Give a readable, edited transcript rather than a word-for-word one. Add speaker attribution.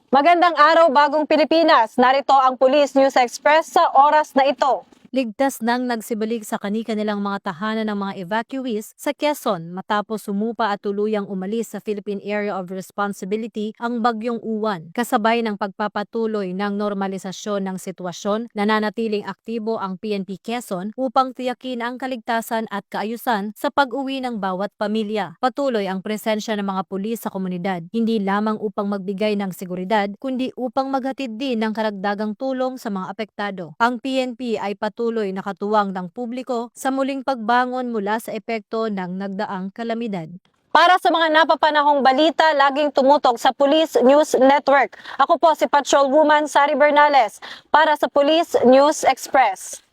Speaker 1: Magandang araw, Bagong Pilipinas. Narito ang Police News Express sa oras na ito.
Speaker 2: Ligtas nang nagsibalik sa kani-kanilang mga tahanan ng mga evacuees sa Quezon matapos sumupa at tuluyang umalis sa Philippine Area of Responsibility ang Bagyong Uwan. Kasabay ng pagpapatuloy ng normalisasyon ng sitwasyon, nananatiling aktibo ang PNP Quezon upang tiyakin ang kaligtasan at kaayusan sa pag-uwi ng bawat pamilya. Patuloy ang presensya ng mga pulis sa komunidad, hindi lamang upang magbigay ng seguridad, kundi upang maghatid din ng karagdagang tulong sa mga apektado. Ang PNP ay patuloy nakatuwang ng publiko sa muling pagbangon mula sa epekto ng nagdaang kalamidad.
Speaker 1: Para sa mga napapanahong balita, laging tumutok sa Police News Network. Ako po si Patrolwoman Sari Bernales para sa Police News Express.